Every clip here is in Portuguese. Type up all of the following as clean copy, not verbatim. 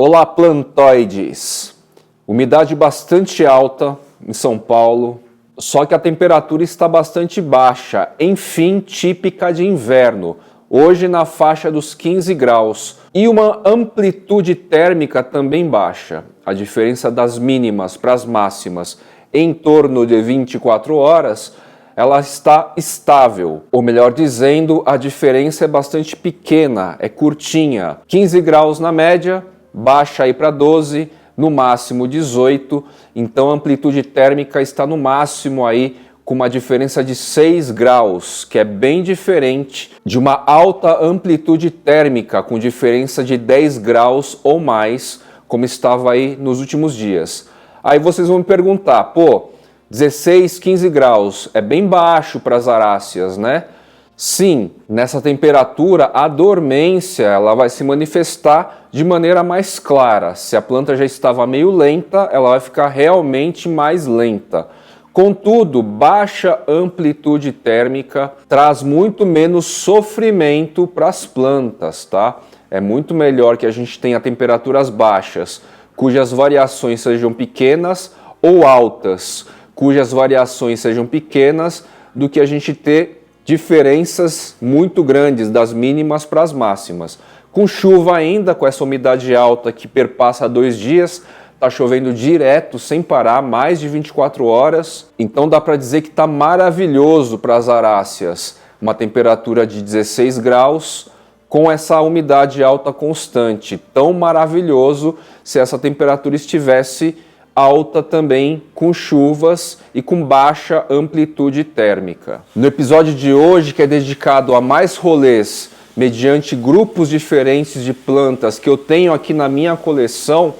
Olá, plantoides! Umidade bastante alta em São Paulo, só que a temperatura está bastante baixa, enfim, típica de inverno, hoje na faixa dos 15 graus, e uma amplitude térmica também baixa. A diferença das mínimas para as máximas em torno de 24 horas, ela está estável, ou melhor dizendo, a diferença é bastante pequena, é curtinha. 15 graus na média, baixa aí para 12, no máximo 18, então a amplitude térmica está no máximo aí com uma diferença de 6 graus, que é bem diferente de uma alta amplitude térmica com diferença de 10 graus ou mais, como estava aí nos últimos dias. Aí vocês vão me perguntar, pô, 16, 15 graus é bem baixo para as aráceas, né? Sim, nessa temperatura a dormência ela vai se manifestar de maneira mais clara. Se a planta já estava meio lenta, ela vai ficar realmente mais lenta. Contudo, baixa amplitude térmica traz muito menos sofrimento para as plantas, tá? É muito melhor que a gente tenha temperaturas baixas, cujas variações sejam pequenas, ou altas, cujas variações sejam pequenas, do que a gente ter diferenças muito grandes das mínimas para as máximas. Com chuva ainda, com essa umidade alta que perpassa 2 dias, está chovendo direto, sem parar, mais de 24 horas. Então dá para dizer que está maravilhoso para as aráceas. Uma temperatura de 16 graus com essa umidade alta constante. Tão maravilhoso se essa temperatura estivesse alta também, com chuvas e com baixa amplitude térmica. No episódio de hoje, que é dedicado a mais rolês mediante grupos diferentes de plantas que eu tenho aqui na minha coleção,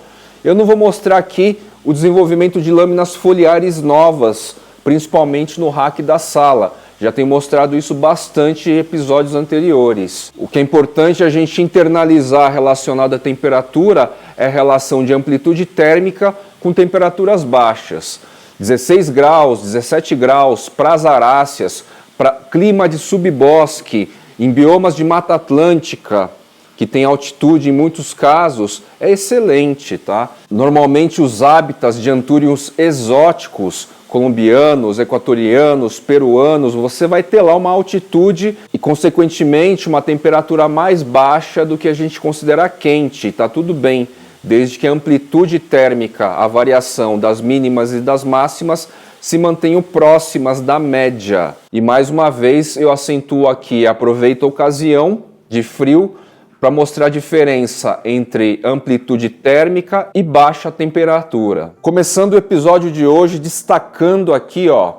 eu não vou mostrar aqui o desenvolvimento de lâminas foliares novas, principalmente no rack da sala. Já tenho mostrado isso bastante em episódios anteriores. O que é importante a gente internalizar relacionado à temperatura é a relação de amplitude térmica com temperaturas baixas. 16 graus, 17 graus para as aráceas, para clima de subbosque, em biomas de Mata Atlântica, que tem altitude em muitos casos, é excelente, tá? Normalmente os hábitats de antúrios exóticos, colombianos, equatorianos, peruanos, você vai ter lá uma altitude e, consequentemente, uma temperatura mais baixa do que a gente considera quente, tá tudo bem, desde que a amplitude térmica, a variação das mínimas e das máximas, se mantenham próximas da média. E mais uma vez eu acentuo aqui, aproveito a ocasião de frio para mostrar a diferença entre amplitude térmica e baixa temperatura. Começando o episódio de hoje destacando aqui, ó,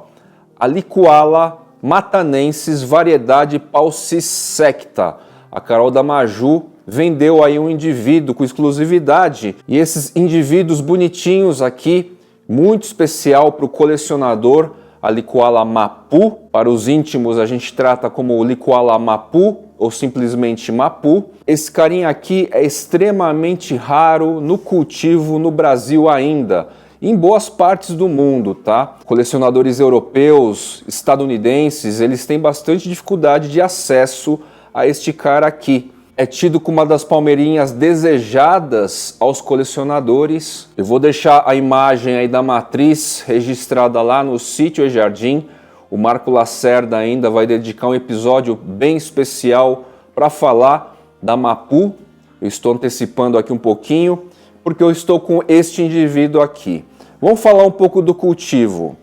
a Licuala matanensis variedade paucissecta. A Carol da Maju vendeu aí um indivíduo com exclusividade e esses indivíduos bonitinhos aqui, muito especial para o colecionador, a Licuala Mapu. Para os íntimos a gente trata como Licuala Mapu ou simplesmente Mapu. Esse carinha aqui é extremamente raro no cultivo no Brasil ainda, em boas partes do mundo, tá? Colecionadores europeus, estadunidenses, eles têm bastante dificuldade de acesso a este cara aqui. É tido como uma das palmeirinhas desejadas aos colecionadores. Eu vou deixar a imagem aí da matriz registrada lá no sítio e Jardim. O Marco Lacerda ainda vai dedicar um episódio bem especial para falar da Mapu. Eu estou antecipando aqui um pouquinho, porque eu estou com este indivíduo aqui. Vamos falar um pouco do cultivo.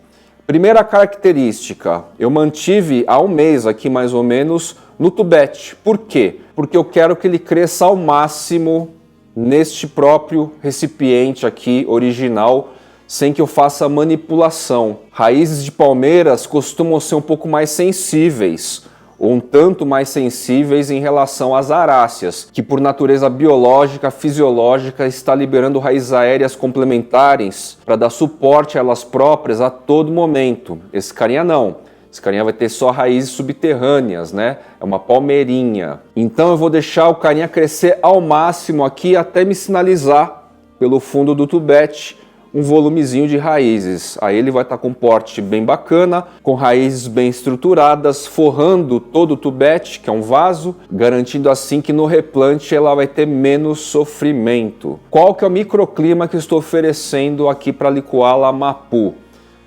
Primeira característica, eu mantive há um mês aqui mais ou menos no tubete. Por quê? Porque eu quero que ele cresça ao máximo neste próprio recipiente aqui original, sem que eu faça manipulação. Raízes de palmeiras costumam ser um pouco mais sensíveis, ou um tanto mais sensíveis em relação às aráceas, que por natureza biológica, fisiológica, está liberando raízes aéreas complementares para dar suporte a elas próprias a todo momento. Esse carinha não. Esse carinha vai ter só raízes subterrâneas, né? É uma palmeirinha. Então eu vou deixar o carinha crescer ao máximo aqui até me sinalizar pelo fundo do tubete um volumezinho de raízes. Aí ele vai estar com um porte bem bacana, com raízes bem estruturadas, forrando todo o tubete, que é um vaso, garantindo assim que no replante ela vai ter menos sofrimento. Qual que é o microclima que eu estou oferecendo aqui para a Licuala Mapu?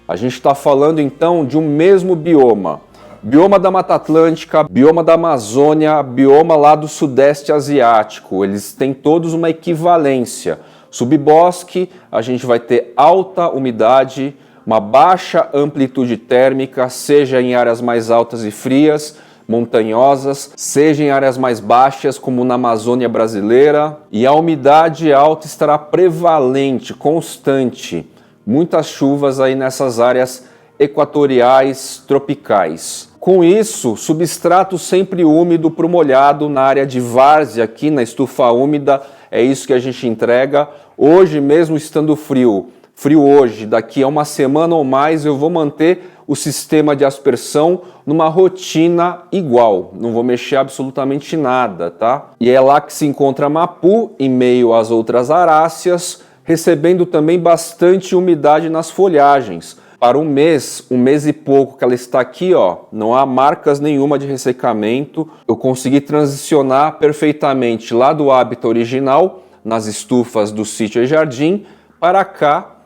A gente está falando então de um mesmo bioma. Bioma da Mata Atlântica, bioma da Amazônia, bioma lá do Sudeste Asiático. Eles têm todos uma equivalência. Subbosque, a gente vai ter alta umidade, uma baixa amplitude térmica, seja em áreas mais altas e frias, montanhosas, seja em áreas mais baixas, como na Amazônia brasileira. E a umidade alta estará prevalente, constante. Muitas chuvas aí nessas áreas equatoriais, tropicais. Com isso, substrato sempre úmido para o molhado na área de várzea, aqui na estufa úmida, é isso que a gente entrega. Hoje, mesmo estando frio hoje, daqui a uma semana ou mais, eu vou manter o sistema de aspersão numa rotina igual, não vou mexer absolutamente nada, tá? E é lá que se encontra a Mapu, em meio às outras aráceas, recebendo também bastante umidade nas folhagens. Para um mês e pouco que ela está aqui, ó, não há marcas nenhuma de ressecamento. Eu consegui transicionar perfeitamente lá do hábitat original, nas estufas do sítio e jardim, para cá,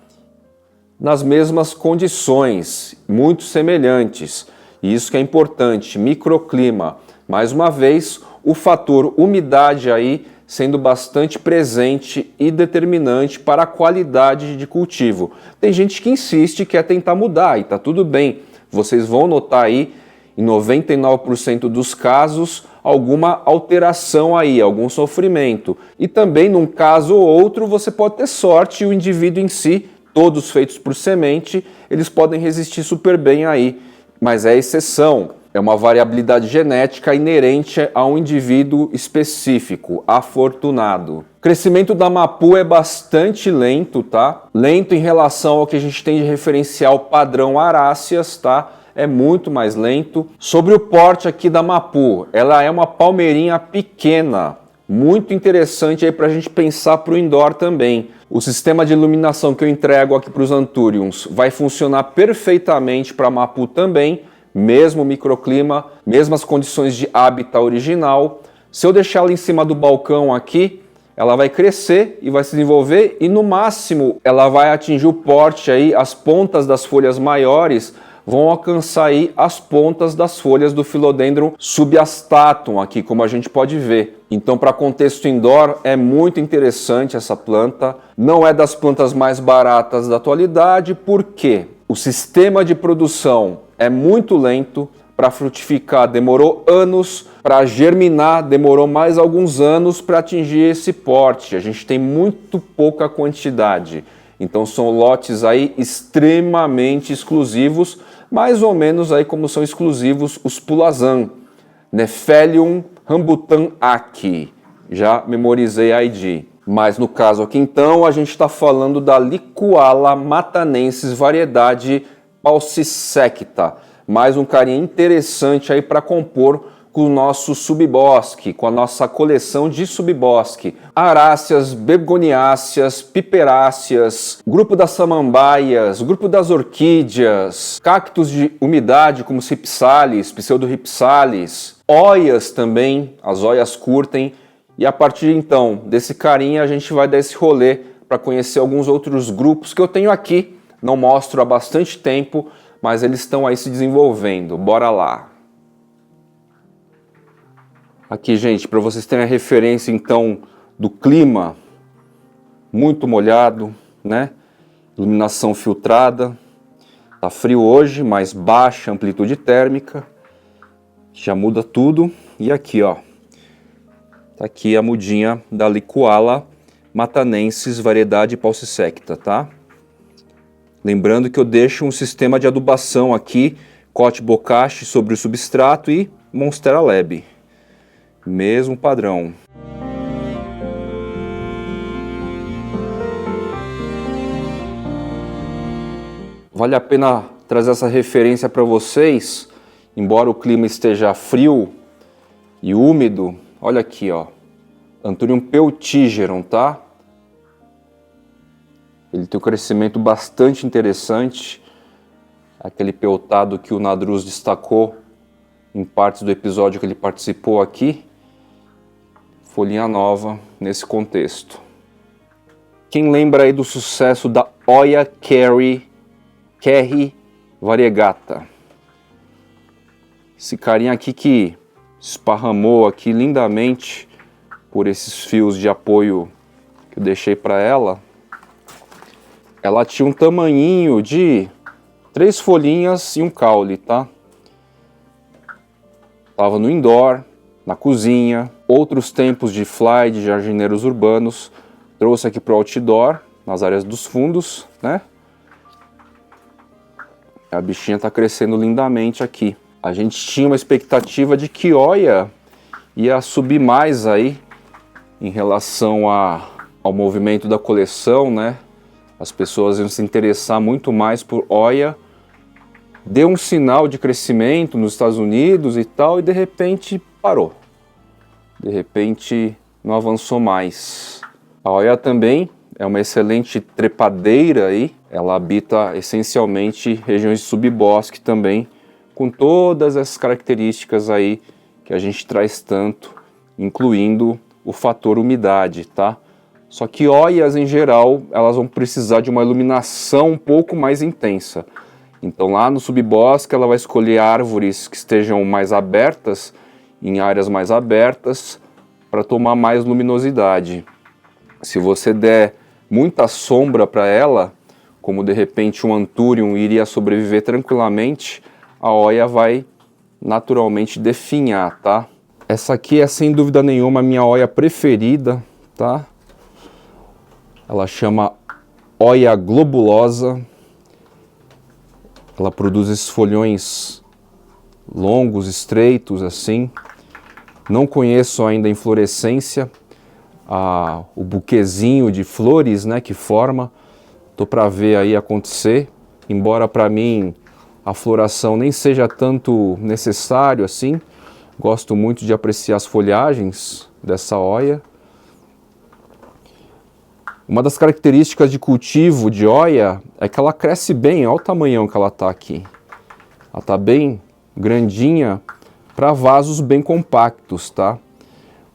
nas mesmas condições, muito semelhantes. E isso que é importante, microclima. Mais uma vez, o fator umidade aí sendo bastante presente e determinante para a qualidade de cultivo. Tem gente que insiste e quer tentar mudar, e tá tudo bem. Vocês vão notar aí, em 99% dos casos, alguma alteração aí, algum sofrimento. E também, num caso ou outro, você pode ter sorte e o indivíduo em si, todos feitos por semente, eles podem resistir super bem aí. Mas é exceção. É uma variabilidade genética inerente a um indivíduo específico, afortunado. O crescimento da Mapu é bastante lento, tá? Lento em relação ao que a gente tem de referencial padrão aráceas, tá? É muito mais lento. Sobre o porte aqui da Mapu, ela é uma palmeirinha pequena, muito interessante aí para a gente pensar para o indoor também. O sistema de iluminação que eu entrego aqui para os Anthuriums vai funcionar perfeitamente para a Mapu também, mesmo microclima, mesmas condições de hábitat original. Se eu deixar ela em cima do balcão aqui, ela vai crescer e vai se desenvolver e no máximo ela vai atingir o porte aí, as pontas das folhas maiores vão alcançar aí as pontas das folhas do Philodendron subastatum aqui, como a gente pode ver. Então, para contexto indoor, é muito interessante essa planta. Não é das plantas mais baratas da atualidade, porque o sistema de produção é muito lento, para frutificar demorou anos, para germinar demorou mais alguns anos para atingir esse porte. A gente tem muito pouca quantidade, então são lotes aí extremamente exclusivos, mais ou menos aí como são exclusivos os Pulazan, Nephelium rambutan aqui, já memorizei a ID. Mas no caso aqui então a gente está falando da Licuala matanensis variedade paucissecta, mais um carinha interessante aí para compor com o nosso subbosque, com a nossa coleção de subbosque. Aráceas, begoniáceas, piperáceas, grupo das samambaias, grupo das orquídeas, cactos de umidade como Rhipsalis, pseudo-Rhipsalis, óias também, as óias curtem. E a partir então desse carinha a gente vai dar esse rolê para conhecer alguns outros grupos que eu tenho aqui. Não mostro há bastante tempo, mas eles estão aí se desenvolvendo. Bora lá! Aqui, gente, para vocês terem a referência, então, do clima, muito molhado, né? Iluminação filtrada. Tá frio hoje, mas baixa amplitude térmica. Já muda tudo. E aqui, ó. Tá aqui a mudinha da Licuala matanensis variedade paucissecta, tá? Lembrando que eu deixo um sistema de adubação aqui, cote bocache sobre o substrato e Monstera Lab. Mesmo padrão. Vale a pena trazer essa referência para vocês, embora o clima esteja frio e úmido. Olha aqui, ó. Anthurium peutígeron, tá? Ele tem um crescimento bastante interessante, aquele peltado que o Nadruz destacou em partes do episódio que ele participou aqui. Folhinha nova nesse contexto. Quem lembra aí do sucesso da Oya Kerry variegata? Esse carinha aqui que esparramou aqui lindamente por esses fios de apoio que eu deixei para ela. Ela tinha um tamanhinho de 3 folhinhas e um caule, tá? Tava no indoor, na cozinha, outros tempos de fly, de jardineiros urbanos. Trouxe aqui para o outdoor, nas áreas dos fundos, né? A bichinha tá crescendo lindamente aqui. A gente tinha uma expectativa de que Oya ia subir mais aí em relação ao movimento da coleção, né? As pessoas iam se interessar muito mais por Oya. Deu um sinal de crescimento nos Estados Unidos e tal, e de repente parou. De repente não avançou mais. A Oya também é uma excelente trepadeira aí. Ela habita essencialmente regiões de subbosque também, com todas essas características aí que a gente traz tanto, incluindo o fator umidade, tá? Só que Oyas em geral, elas vão precisar de uma iluminação um pouco mais intensa. Então lá no subbosque ela vai escolher árvores que estejam mais abertas, em áreas mais abertas, para tomar mais luminosidade. Se você der muita sombra para ela, como de repente um Anthurium iria sobreviver tranquilamente, a Oya vai naturalmente definhar, tá? Essa aqui é sem dúvida nenhuma a minha Oya preferida, tá? Ela chama Oya globulosa. Ela produz esses folhões longos, estreitos, assim. Não conheço ainda a inflorescência, o buquezinho de flores, né, que forma. Tô para ver aí acontecer. Embora para mim a floração nem seja tanto necessário assim. Gosto muito de apreciar as folhagens dessa Oya. Uma das características de cultivo de Oya é que ela cresce bem, olha o tamanhão que ela está aqui. Ela está bem grandinha para vasos bem compactos, tá?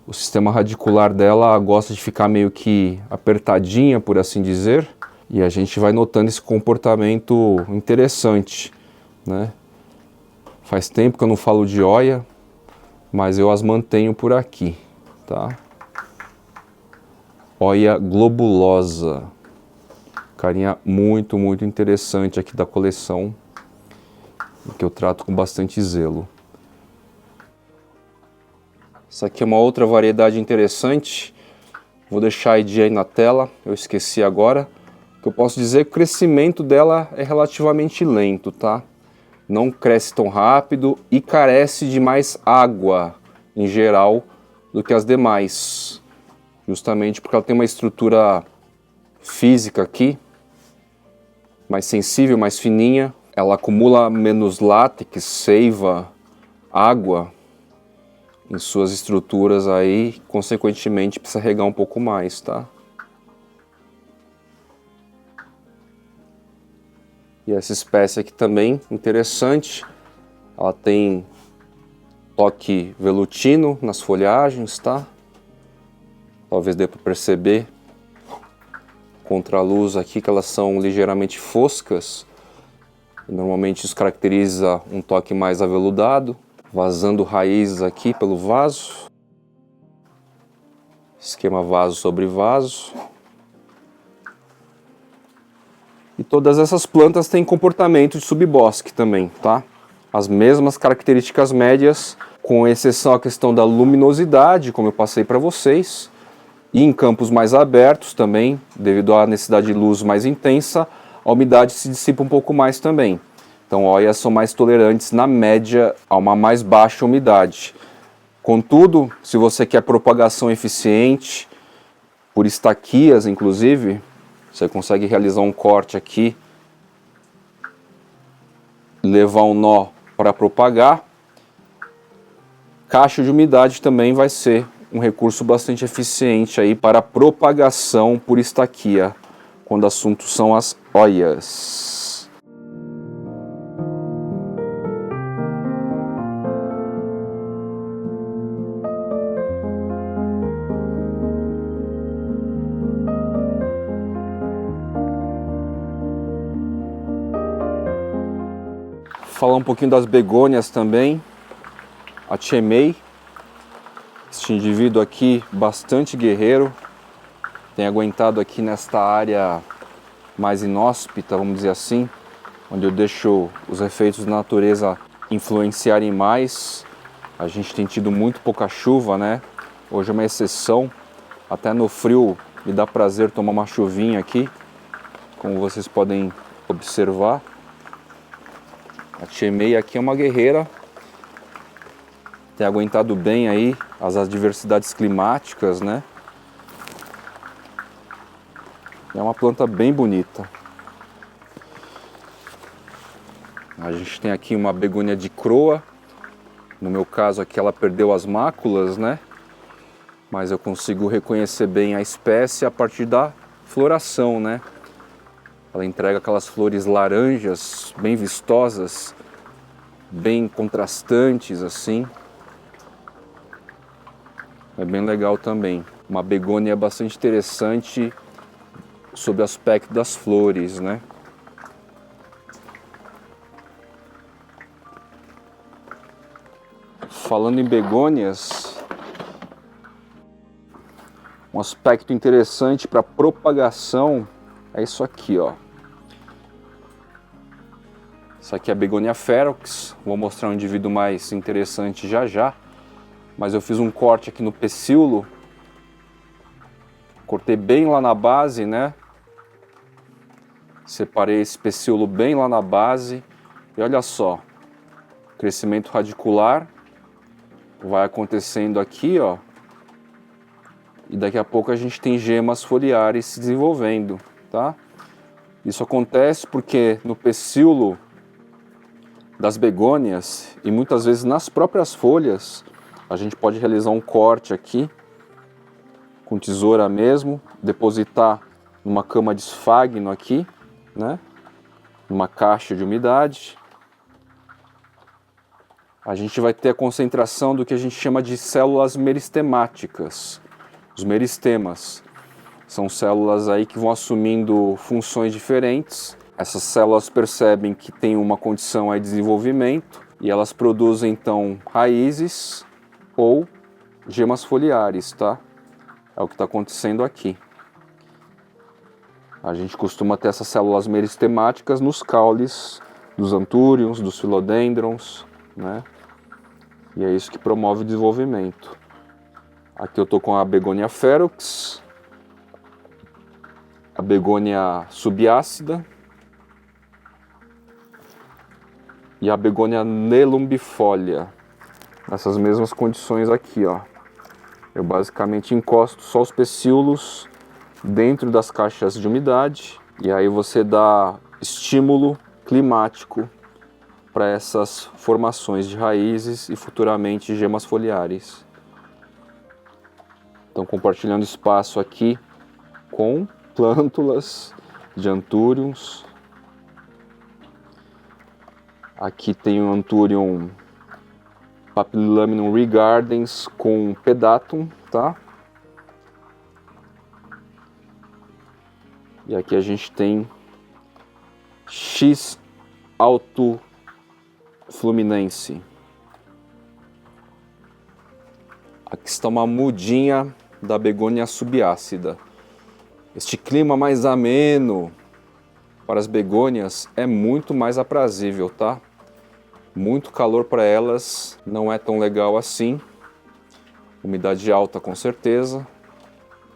O sistema radicular dela gosta de ficar meio que apertadinha, por assim dizer, e a gente vai notando esse comportamento interessante, né? Faz tempo que eu não falo de Oya, mas eu as mantenho por aqui, tá? Oya globulosa, carinha muito interessante aqui da coleção, que eu trato com bastante zelo. Essa aqui é uma outra variedade interessante, vou deixar a ID aí na tela, eu esqueci agora. O que eu posso dizer é que o crescimento dela é relativamente lento, tá? Não cresce tão rápido e carece de mais água, em geral, do que as demais. Justamente porque ela tem uma estrutura física aqui, mais sensível, mais fininha. Ela acumula menos látex, seiva, água em suas estruturas aí, consequentemente precisa regar um pouco mais, tá? E essa espécie aqui também, interessante, ela tem toque velutino nas folhagens, tá? Talvez dê para perceber contra a luz aqui que elas são ligeiramente foscas. Normalmente isso caracteriza um toque mais aveludado, vazando raízes aqui pelo vaso. Esquema vaso sobre vaso. E todas essas plantas têm comportamento de subbosque também, tá? As mesmas características médias, com exceção à questão da luminosidade, como eu passei para vocês. E em campos mais abertos também, devido à necessidade de luz mais intensa, a umidade se dissipa um pouco mais também. Então, Oyas são mais tolerantes, na média, a uma mais baixa umidade. Contudo, se você quer propagação eficiente, por estaquias inclusive, você consegue realizar um corte aqui, levar um nó para propagar. Caixa de umidade também vai ser um recurso bastante eficiente aí para propagação por estaquia, quando o assunto são as olhas. Falar um pouquinho das begônias também. A Chemei, este indivíduo aqui bastante guerreiro, tem aguentado aqui nesta área mais inóspita, vamos dizer assim, onde eu deixo os efeitos da natureza influenciarem mais. A gente tem tido muito pouca chuva, né? Hoje é uma exceção, até no frio me dá prazer tomar uma chuvinha aqui, como vocês podem observar. A Chemei aqui é uma guerreira, tem aguentado bem aí as adversidades climáticas, né? É uma planta bem bonita. A gente tem aqui uma begônia de croa. No meu caso aqui ela perdeu as máculas, né? Mas eu consigo reconhecer bem a espécie a partir da floração, né? Ela entrega aquelas flores laranjas, bem vistosas, bem contrastantes assim. É bem legal também. Uma begônia bastante interessante sob o aspecto das flores, né? Falando em begônias, um aspecto interessante para propagação é isso aqui, ó. Isso aqui é a Begonia ferox. Vou mostrar um indivíduo mais interessante já já. Mas eu fiz um corte aqui no pecíolo. Cortei bem lá na base, né? Separei esse pecíolo bem lá na base. E olha só. Crescimento radicular. Vai acontecendo aqui, ó. E daqui a pouco a gente tem gemas foliares se desenvolvendo, tá? Isso acontece porque no pecíolo das begônias e muitas vezes nas próprias folhas, a gente pode realizar um corte aqui, com tesoura mesmo, depositar numa cama de esfagno aqui, né? Numa caixa de umidade. A gente vai ter a concentração do que a gente chama de células meristemáticas. Os meristemas são células aí que vão assumindo funções diferentes. Essas células percebem que tem uma condição aí de desenvolvimento e elas produzem então raízes ou gemas foliares, tá? É o que está acontecendo aqui. A gente costuma ter essas células meristemáticas nos caules dos antúrions, dos filodendrons, né? E é isso que promove o desenvolvimento. Aqui eu estou com a Begonia ferox, a Begonia subácida e a Begonia nelumbifolia. Nessas mesmas condições aqui, ó. Eu basicamente encosto só os pecíolos dentro das caixas de umidade e aí você dá estímulo climático para essas formações de raízes e futuramente gemas foliares. Então, compartilhando espaço aqui com plântulas de antúrions. Aqui tem o Anthurium Papiliolaminum regardens com pedatum, tá? E aqui a gente tem X alto fluminense. Aqui está uma mudinha da Begonia subácida. Este clima mais ameno para as begônias é muito mais aprazível, tá? Muito calor para elas não é tão legal assim. Umidade alta com certeza,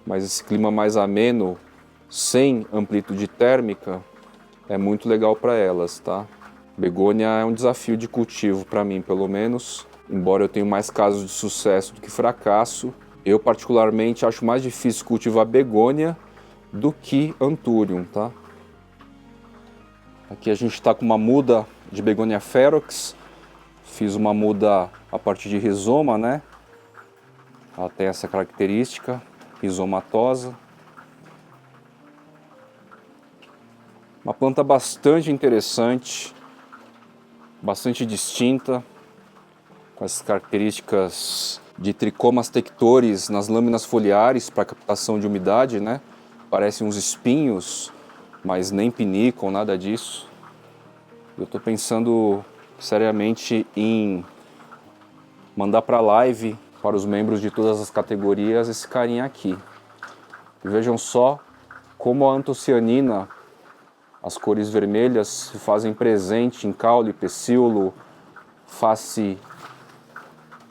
mas esse clima mais ameno, sem amplitude térmica, é muito legal para elas, tá? Begônia é um desafio de cultivo para mim, pelo menos. Embora eu tenha mais casos de sucesso do que fracasso, eu particularmente acho mais difícil cultivar begônia do que Anthurium, tá? Aqui a gente está com uma muda de Begonia ferox. Fiz uma muda a partir de rizoma, né? Ela tem essa característica, rizomatosa. Uma planta bastante interessante, bastante distinta, com essas características de tricomas tectores nas lâminas foliares para captação de umidade, né? Parecem uns espinhos, mas nem pinicam, nada disso. Eu estou pensando seriamente em mandar para a live, para os membros de todas as categorias, esse carinha aqui. E vejam só como a antocianina, as cores vermelhas, se fazem presente em caule, pecíolo, face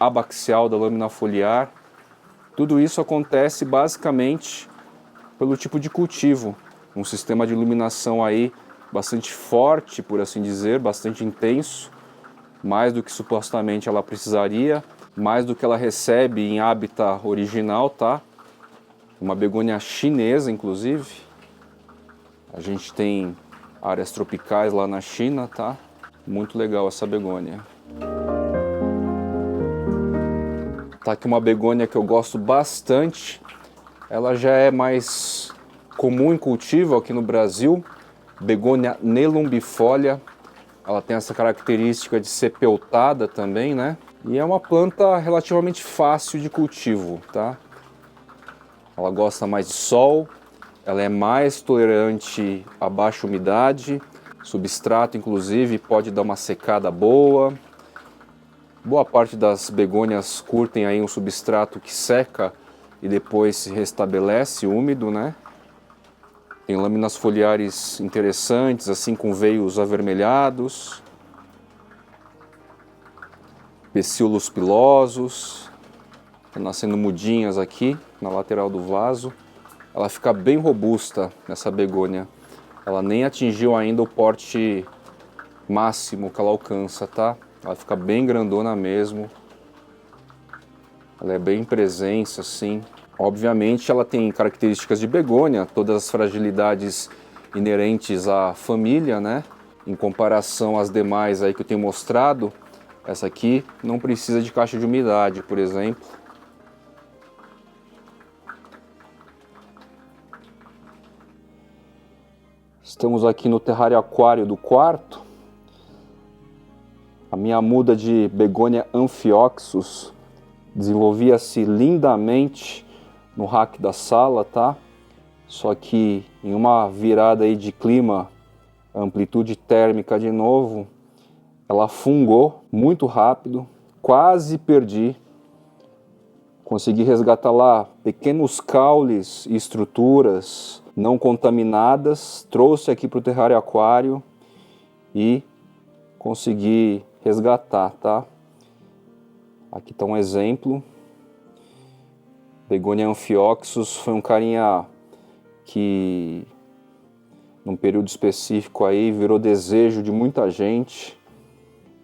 abaxial da lâmina foliar. Tudo isso acontece basicamente pelo tipo de cultivo. Um sistema de iluminação aí bastante forte, por assim dizer, bastante intenso, mais do que supostamente ela precisaria, mais do que ela recebe em hábitat original, tá? Uma begônia chinesa, inclusive. A gente tem áreas tropicais lá na China, tá? Muito legal essa begônia. Tá aqui uma begônia que eu gosto bastante. Ela já é mais comum em cultivo aqui no Brasil. Begônia nelumbifolia. Ela tem essa característica de ser peltada também, né? E é uma planta relativamente fácil de cultivo, tá? Ela gosta mais de sol, ela é mais tolerante a baixa umidade, substrato inclusive pode dar uma secada boa. Boa parte das begônias curtem aí um substrato que seca e depois se restabelece úmido, né? Tem lâminas foliares interessantes, assim com veios avermelhados, pecíolos pilosos, tá nascendo mudinhas aqui na lateral do vaso. Ela fica bem robusta, essa begônia. Ela nem atingiu ainda o porte máximo que ela alcança, tá? Ela fica bem grandona mesmo. Ela é bem presença, assim. Obviamente ela tem características de begônia, todas as fragilidades inerentes à família, né? Em comparação às demais aí que eu tenho mostrado, essa aqui não precisa de caixa de umidade, por exemplo. Estamos aqui no terrário aquário do quarto. A minha muda de Begonia amphioxus desenvolvia-se lindamente no rack da sala, tá? Só que em uma virada aí de clima, amplitude térmica de novo, ela fungou muito rápido, quase perdi. Consegui resgatar lá pequenos caules e estruturas não contaminadas, trouxe aqui para o terrário aquário e consegui resgatar, tá? Aqui está um exemplo. Begonia amphioxus foi um carinha que, num período específico aí, virou desejo de muita gente.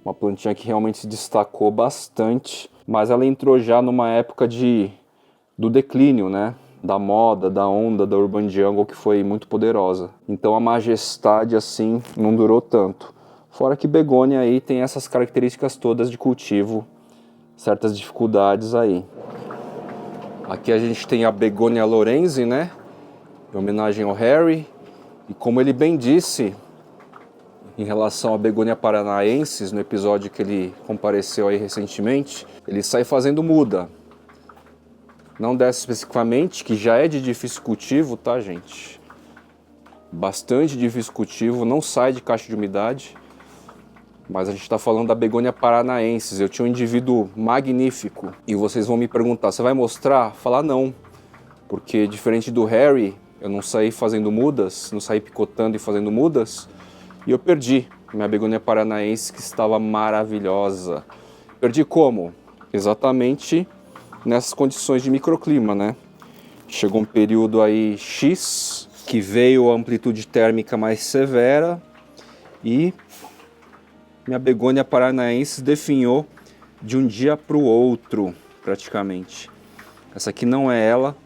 Uma plantinha que realmente se destacou bastante, mas ela entrou já numa época do declínio, né? Da moda, da onda da Urban Jungle, que foi muito poderosa. Então a majestade assim não durou tanto. Fora que Begônia aí tem essas características todas de cultivo, certas dificuldades aí. Aqui a gente tem a Begonia Lorenzi, né? Em homenagem ao Harry. E como ele bem disse em relação à Begonia paranaensis, no episódio que ele compareceu aí recentemente, ele sai fazendo muda. Não dessa especificamente, que já é de difícil cultivo, tá, gente? Bastante difícil cultivo, não sai de caixa de umidade. Mas a gente está falando da Begonia paranaensis. Eu tinha um indivíduo magnífico. E vocês vão me perguntar, você vai mostrar? Falar não. Porque diferente do Harry, eu não saí fazendo mudas, não saí picotando e fazendo mudas. E eu perdi minha Begonia paranaensis, que estava maravilhosa. Perdi como? Exatamente nessas condições de microclima, né? Chegou um período aí X, que veio a amplitude térmica mais severa e minha Begonia paranaensis definhou de um dia para o outro, praticamente. Essa aqui não é ela,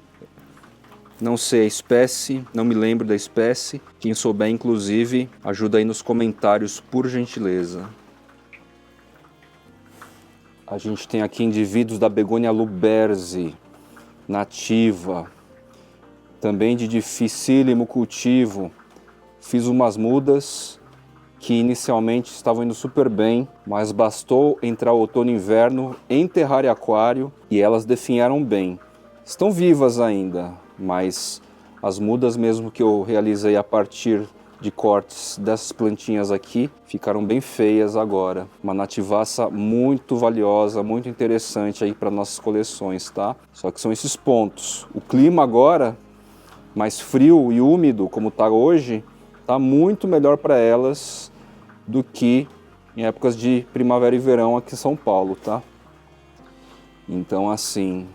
não sei a espécie, não me lembro da espécie. Quem souber, inclusive, ajuda aí nos comentários, por gentileza. A gente tem aqui indivíduos da Begonia luberzi, nativa, também de dificílimo cultivo, fiz umas mudas que inicialmente estavam indo super bem, mas bastou entrar outono e inverno, enterrar aquário e elas definharam bem. Estão vivas ainda, mas as mudas mesmo que eu realizei a partir de cortes dessas plantinhas aqui ficaram bem feias agora. Uma nativaça muito valiosa, muito interessante aí para nossas coleções, tá? Só que são esses pontos. O clima agora, mais frio e úmido como está hoje, está muito melhor para elas do que em épocas de primavera e verão aqui em São Paulo, tá? Então assim,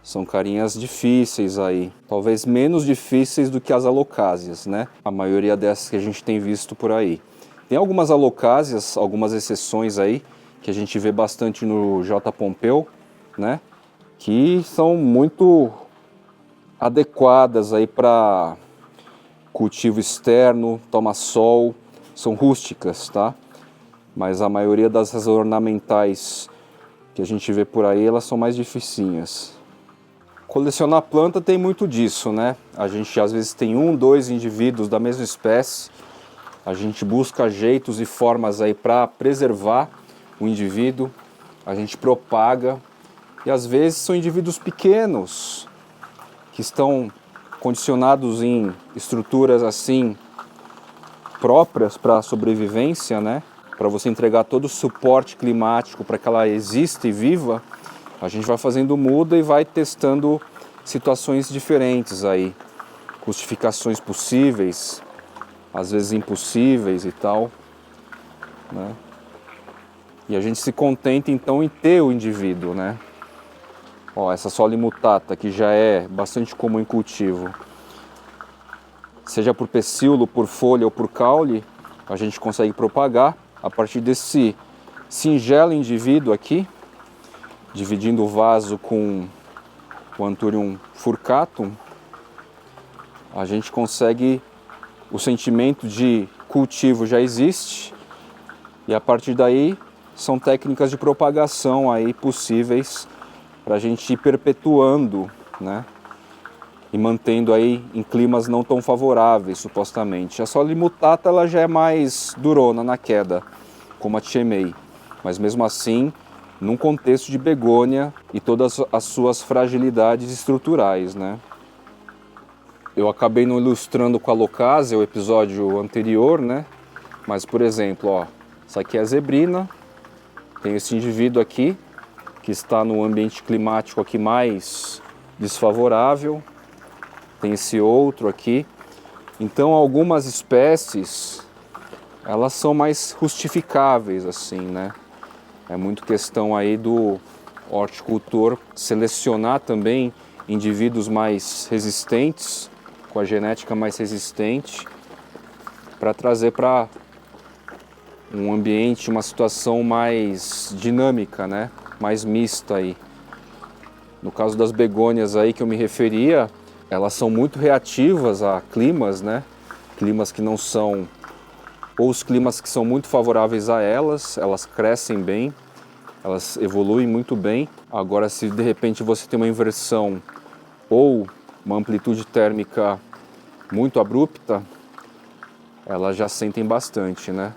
são carinhas difíceis aí, talvez menos difíceis do que as alocásias, né? A maioria dessas que a gente tem visto por aí. Tem algumas alocásias, algumas exceções aí, que a gente vê bastante no J. Pompeu, né? Que são muito adequadas aí para cultivo externo, toma sol, são rústicas, tá? Mas a maioria das ornamentais que a gente vê por aí, elas são mais dificinhas. Colecionar planta tem muito disso, né? A gente às vezes tem 1, 2 indivíduos da mesma espécie, a gente busca jeitos e formas aí para preservar o indivíduo, a gente propaga, e às vezes são indivíduos pequenos, que estão condicionados em estruturas assim próprias para a sobrevivência, né? Para você entregar todo o suporte climático para que ela exista e viva, a gente vai fazendo muda e vai testando situações diferentes aí, justificações possíveis, às vezes impossíveis e tal, né? E a gente se contenta então em ter o indivíduo, né? Ó, essa Solimutata que já é bastante comum em cultivo, seja por pecíolo, por folha ou por caule, a gente consegue propagar a partir desse singelo indivíduo aqui, dividindo o vaso com o Anthurium furcatum, a gente consegue, o sentimento de cultivo já existe, e a partir daí são técnicas de propagação aí possíveis para a gente ir perpetuando, né? E mantendo aí em climas não tão favoráveis, supostamente. A Solimutata ela já é mais durona na queda, como a Tchemei, mas mesmo assim, num contexto de begônia e todas as suas fragilidades estruturais, né? Eu acabei não ilustrando com a Locásia o episódio anterior, né? Mas, por exemplo, ó, essa aqui é a zebrina, tem esse indivíduo aqui, que está no ambiente climático aqui mais desfavorável, tem esse outro aqui. Então, algumas espécies, elas são mais justificáveis, assim, né? É muito questão aí do horticultor selecionar também indivíduos mais resistentes, com a genética mais resistente, para trazer para um ambiente, uma situação mais dinâmica, né? Mais mista aí. No caso das begônias aí que eu me referia, elas são muito reativas a climas, né? Climas que não são, ou os climas que são muito favoráveis a elas, elas crescem bem, elas evoluem muito bem. Agora, se de repente você tem uma inversão ou uma amplitude térmica muito abrupta, elas já sentem bastante, né?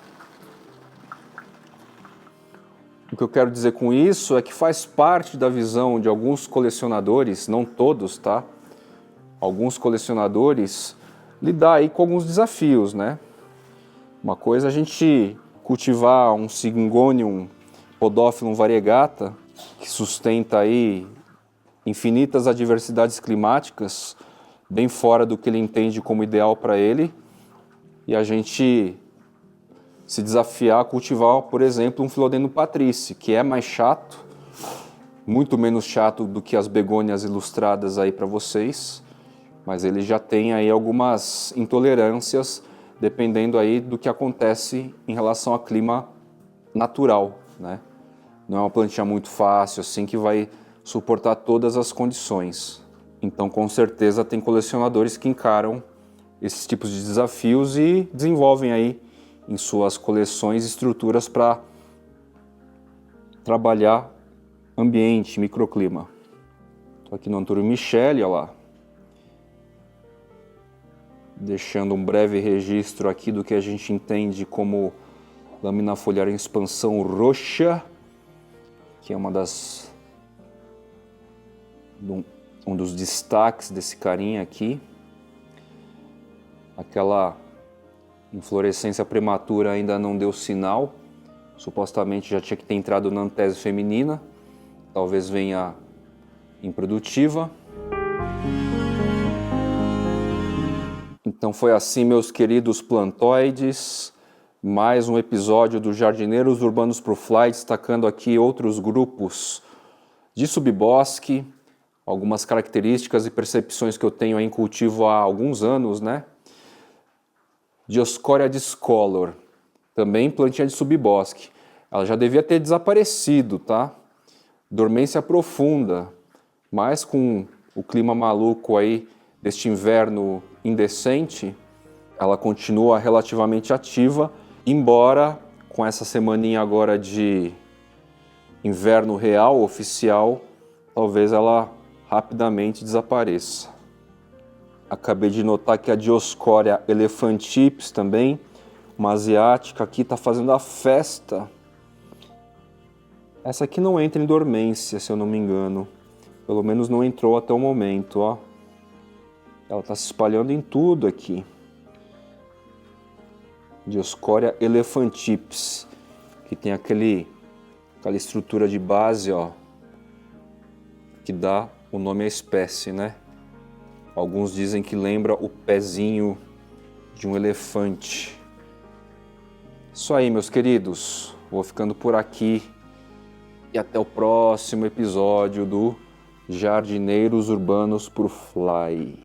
O que eu quero dizer com isso é que faz parte da visão de alguns colecionadores, não todos, tá? Alguns colecionadores lidar aí com alguns desafios, né? Uma coisa é a gente cultivar um Syngonium Podophyllum variegata, que sustenta aí infinitas adversidades climáticas, bem fora do que ele entende como ideal para ele, e a gente se desafiar a cultivar, por exemplo, um Philodendron patrice, que é mais chato, muito menos chato do que as begônias ilustradas aí para vocês, mas ele já tem aí algumas intolerâncias, dependendo aí do que acontece em relação ao clima natural, né? Não é uma plantinha muito fácil, assim, que vai suportar todas as condições. Então, com certeza, tem colecionadores que encaram esses tipos de desafios e desenvolvem aí em suas coleções estruturas para trabalhar ambiente, microclima. Estou aqui no Anthurium Micheli, olha lá. deixando um breve registro aqui do que a gente entende como lâmina foliar em expansão roxa, que é um dos destaques desse carinha aqui. Aquela inflorescência prematura ainda não deu sinal, supostamente já tinha que ter entrado na antese feminina, talvez venha improdutiva. Então foi assim, meus queridos plantoides, mais um episódio do Jardineiros Urbanos pro Fly, destacando aqui outros grupos de subbosque, algumas características e percepções que eu tenho em cultivo há alguns anos, né? Dioscorea discolor, também plantinha de subbosque. Ela já devia ter desaparecido, tá? Dormência profunda, mas com o clima maluco aí deste inverno indecente, ela continua relativamente ativa, embora com essa semaninha agora de inverno real, oficial, talvez ela rapidamente desapareça. Acabei de notar que a Dioscorea elephantips também, uma asiática aqui, está fazendo a festa. Essa aqui não entra em dormência, se eu não me engano. Pelo menos não entrou até o momento, ó. Ela está se espalhando em tudo aqui. Dioscorea elephantips, que tem aquela estrutura de base, ó, que dá o nome à espécie, né? Alguns dizem que lembra o pezinho de um elefante. Isso aí, meus queridos. Vou ficando por aqui e até o próximo episódio do Jardineiros Urbanos pro Fly.